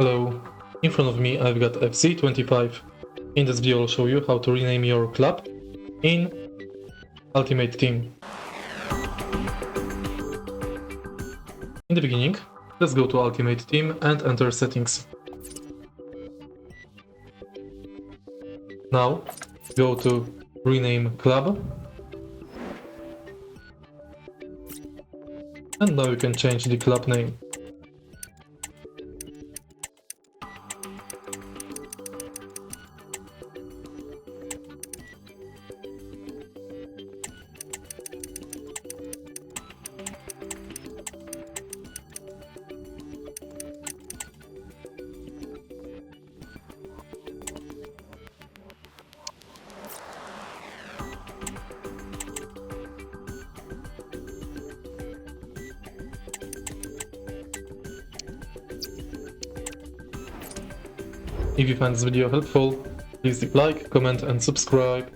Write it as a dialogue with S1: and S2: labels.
S1: Hello, in front of me I've got FC25. In this video I'll show you how to rename your club in Ultimate Team. In the beginning, let's go to Ultimate Team and enter settings. Now, go to rename club. And now you can change the club name. If you find this video helpful, please leave a like, comment and subscribe.